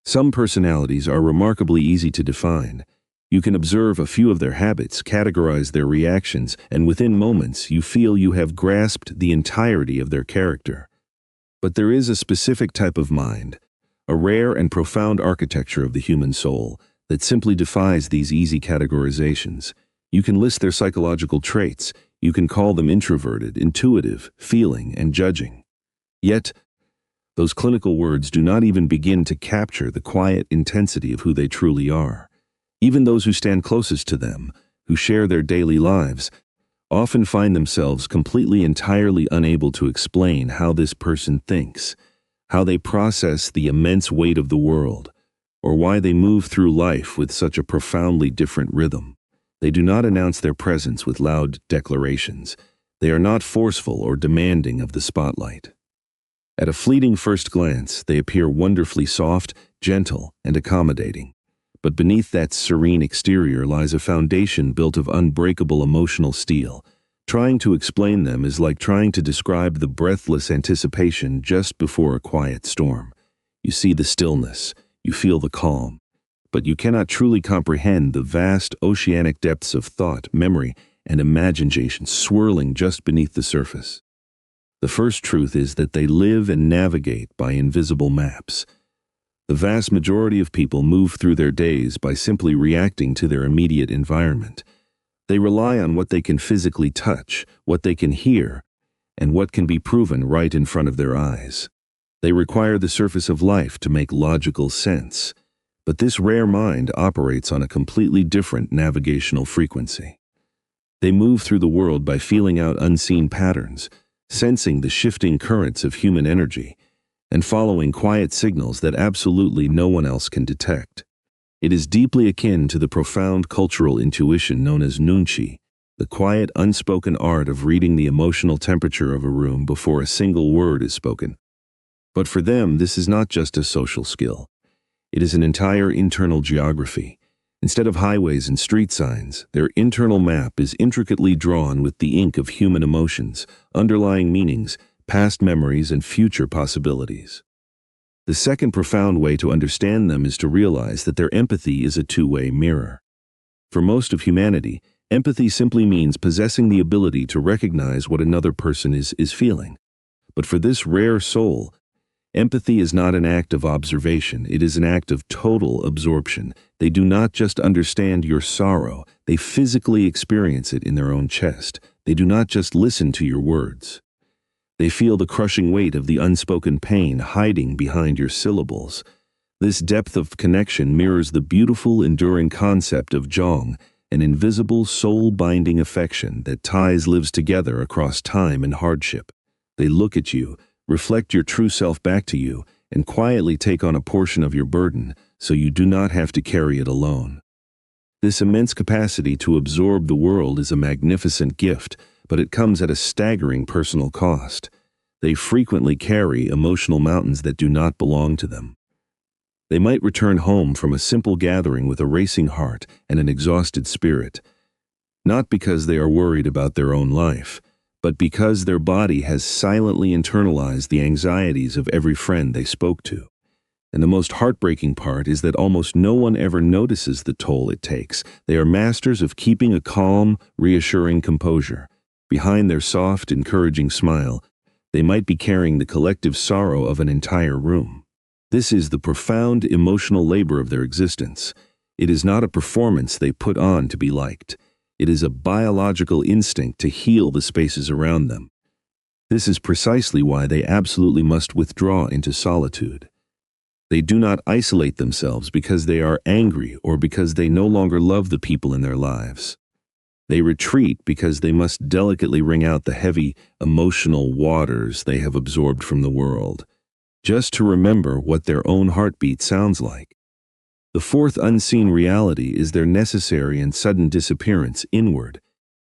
Some personalities are remarkably easy to define. You can observe a few of their habits, categorize their reactions, and within moments you feel you have grasped the entirety of their character. But there is a specific type of mind, a rare and profound architecture of the human soul, that simply defies these easy categorizations. You can list their psychological traits. You can call them introverted, intuitive, feeling, and judging. Yet, those clinical words do not even begin to capture the quiet intensity of who they truly are. Even those who stand closest to them, who share their daily lives, often find themselves entirely unable to explain how this person thinks, how they process the immense weight of the world, or why they move through life with such a profoundly different rhythm. They do not announce their presence with loud declarations. They are not forceful or demanding of the spotlight. At a fleeting first glance, they appear wonderfully soft, gentle, and accommodating. But beneath that serene exterior lies a foundation built of unbreakable emotional steel. Trying to explain them is like trying to describe the breathless anticipation just before a quiet storm. You see the stillness, you feel the calm, but you cannot truly comprehend the vast oceanic depths of thought, memory, and imagination swirling just beneath the surface. The first truth is that they live and navigate by invisible maps. The vast majority of people move through their days by simply reacting to their immediate environment. They rely on what they can physically touch, what they can hear, and what can be proven right in front of their eyes. They require the surface of life to make logical sense. But this rare mind operates on a completely different navigational frequency. They move through the world by feeling out unseen patterns, sensing the shifting currents of human energy, and following quiet signals that absolutely no one else can detect. It is deeply akin to the profound cultural intuition known as nunchi, the quiet, unspoken art of reading the emotional temperature of a room before a single word is spoken. But for them, this is not just a social skill. It is an entire internal geography. Instead of highways and street signs, their internal map is intricately drawn with the ink of human emotions, underlying meanings, past memories, and future possibilities. The second profound way to understand them is to realize that their empathy is a two-way mirror. For most of humanity, empathy simply means possessing the ability to recognize what another person is feeling. But for this rare soul, empathy is not an act of observation, it is an act of total absorption. They do not just understand your sorrow, they physically experience it in their own chest. They do not just listen to your words. They feel the crushing weight of the unspoken pain hiding behind your syllables. This depth of connection mirrors the beautiful, enduring concept of jong, an invisible, soul-binding affection that ties lives together across time and hardship. They look at you, reflect your true self back to you, and quietly take on a portion of your burden so you do not have to carry it alone. This immense capacity to absorb the world is a magnificent gift, but it comes at a staggering personal cost. They frequently carry emotional mountains that do not belong to them. They might return home from a simple gathering with a racing heart and an exhausted spirit, not because they are worried about their own life, but because their body has silently internalized the anxieties of every friend they spoke to. And the most heartbreaking part is that almost no one ever notices the toll it takes. They are masters of keeping a calm, reassuring composure. Behind their soft, encouraging smile, they might be carrying the collective sorrow of an entire room. This is the profound emotional labor of their existence. It is not a performance they put on to be liked. It is a biological instinct to heal the spaces around them. This is precisely why they absolutely must withdraw into solitude. They do not isolate themselves because they are angry or because they no longer love the people in their lives. They retreat because they must delicately wring out the heavy, emotional waters they have absorbed from the world, just to remember what their own heartbeat sounds like. The fourth unseen reality is their necessary and sudden disappearance inward.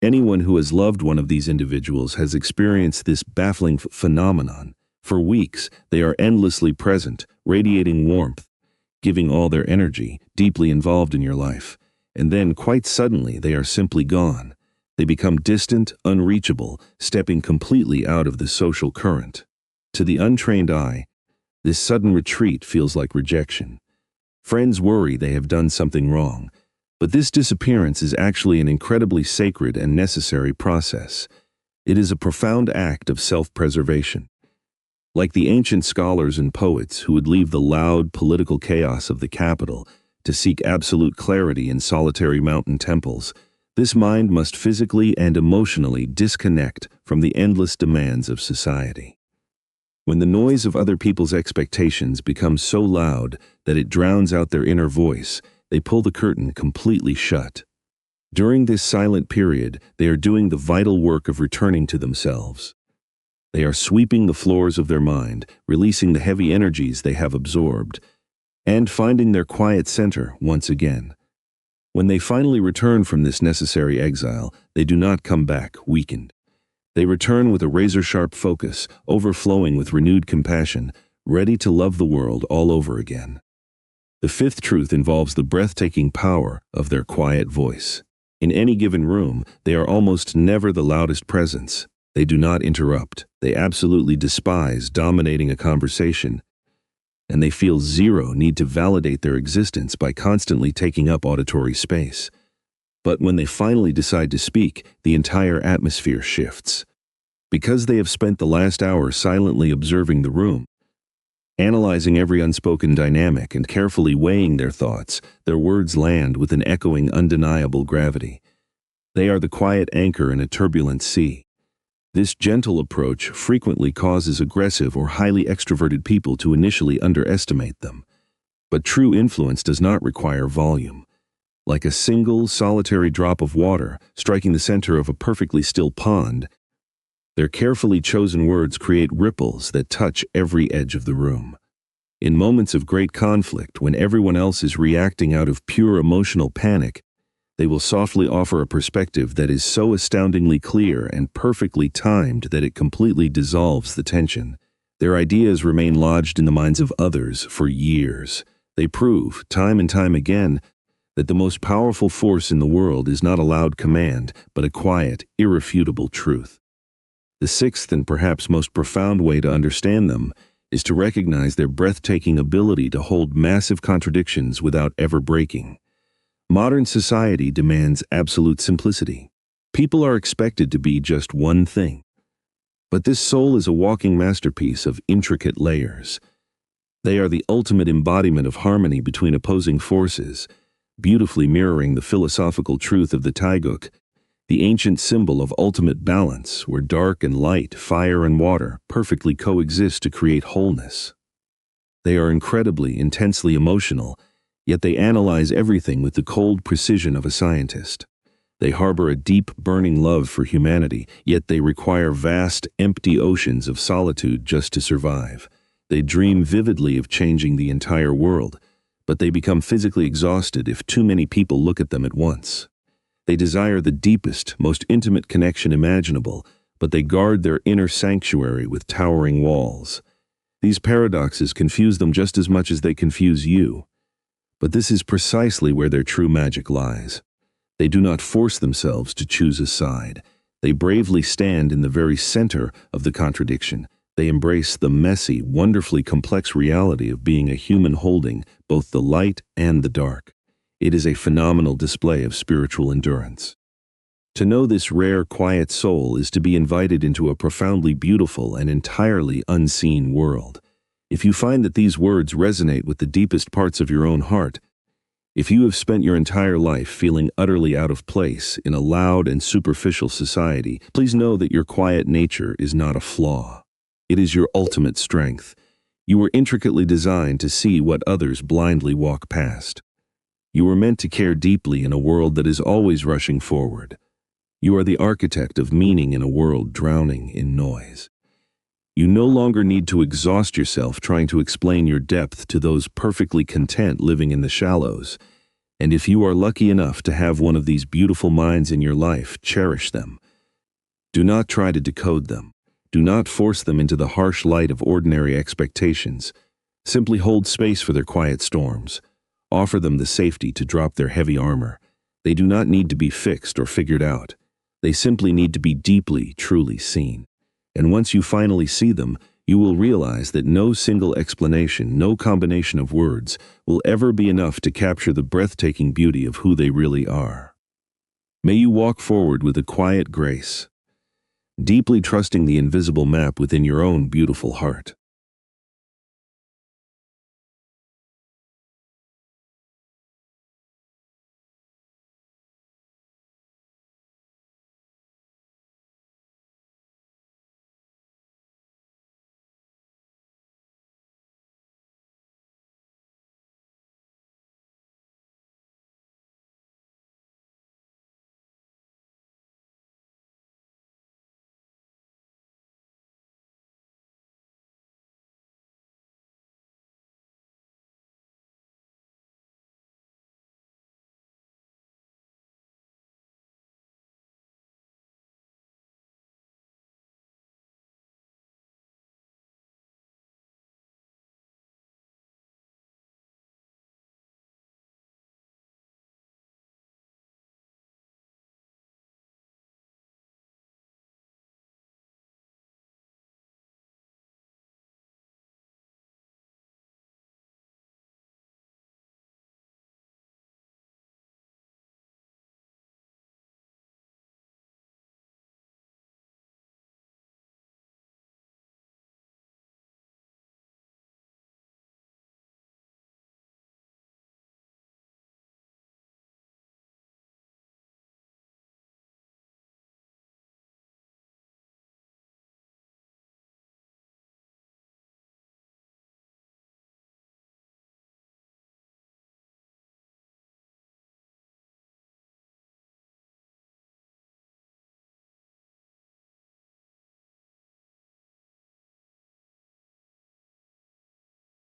Anyone who has loved one of these individuals has experienced this baffling phenomenon. For weeks, they are endlessly present, radiating warmth, giving all their energy, deeply involved in your life. And then, quite suddenly, they are simply gone. They become distant, unreachable, stepping completely out of the social current. To the untrained eye, this sudden retreat feels like rejection. Friends worry they have done something wrong, but this disappearance is actually an incredibly sacred and necessary process. It is a profound act of self-preservation. Like the ancient scholars and poets who would leave the loud political chaos of the capital to seek absolute clarity in solitary mountain temples, this mind must physically and emotionally disconnect from the endless demands of society. When the noise of other people's expectations becomes so loud that it drowns out their inner voice, they pull the curtain completely shut. During this silent period, they are doing the vital work of returning to themselves. They are sweeping the floors of their mind, releasing the heavy energies they have absorbed, and finding their quiet center once again. When they finally return from this necessary exile, they do not come back weakened. They return with a razor-sharp focus, overflowing with renewed compassion, ready to love the world all over again. The fifth truth involves the breathtaking power of their quiet voice. In any given room, they are almost never the loudest presence. They do not interrupt. They absolutely despise dominating a conversation, and they feel zero need to validate their existence by constantly taking up auditory space. But when they finally decide to speak, the entire atmosphere shifts. Because they have spent the last hour silently observing the room, analyzing every unspoken dynamic and carefully weighing their thoughts, their words land with an echoing, undeniable gravity. They are the quiet anchor in a turbulent sea. This gentle approach frequently causes aggressive or highly extroverted people to initially underestimate them. But true influence does not require volume. Like a single, solitary drop of water striking the center of a perfectly still pond, their carefully chosen words create ripples that touch every edge of the room. In moments of great conflict, when everyone else is reacting out of pure emotional panic, they will softly offer a perspective that is so astoundingly clear and perfectly timed that it completely dissolves the tension. Their ideas remain lodged in the minds of others for years. They prove, time and time again, that the most powerful force in the world is not a loud command, but a quiet, irrefutable truth. The sixth and perhaps most profound way to understand them is to recognize their breathtaking ability to hold massive contradictions without ever breaking. Modern society demands absolute simplicity. People are expected to be just one thing. But this soul is a walking masterpiece of intricate layers. They are the ultimate embodiment of harmony between opposing forces, beautifully mirroring the philosophical truth of the Taeguk, the ancient symbol of ultimate balance, where dark and light, fire and water perfectly coexist to create wholeness. They are incredibly, intensely emotional, yet they analyze everything with the cold precision of a scientist. They harbor a deep, burning love for humanity, yet they require vast, empty oceans of solitude just to survive. They dream vividly of changing the entire world, but they become physically exhausted if too many people look at them at once. They desire the deepest, most intimate connection imaginable, but they guard their inner sanctuary with towering walls. These paradoxes confuse them just as much as they confuse you. But this is precisely where their true magic lies. They do not force themselves to choose a side. They bravely stand in the very center of the contradiction. They embrace the messy, wonderfully complex reality of being a human holding both the light and the dark. It is a phenomenal display of spiritual endurance. To know this rare, quiet soul is to be invited into a profoundly beautiful and entirely unseen world. If you find that these words resonate with the deepest parts of your own heart, if you have spent your entire life feeling utterly out of place in a loud and superficial society, please know that your quiet nature is not a flaw. It is your ultimate strength. You were intricately designed to see what others blindly walk past. You were meant to care deeply in a world that is always rushing forward. You are the architect of meaning in a world drowning in noise. You no longer need to exhaust yourself trying to explain your depth to those perfectly content living in the shallows. And if you are lucky enough to have one of these beautiful minds in your life, cherish them. Do not try to decode them. Do not force them into the harsh light of ordinary expectations. Simply hold space for their quiet storms. Offer them the safety to drop their heavy armor. They do not need to be fixed or figured out. They simply need to be deeply, truly seen. And once you finally see them, you will realize that no single explanation, no combination of words, will ever be enough to capture the breathtaking beauty of who they really are. May you walk forward with a quiet grace, deeply trusting the invisible map within your own beautiful heart.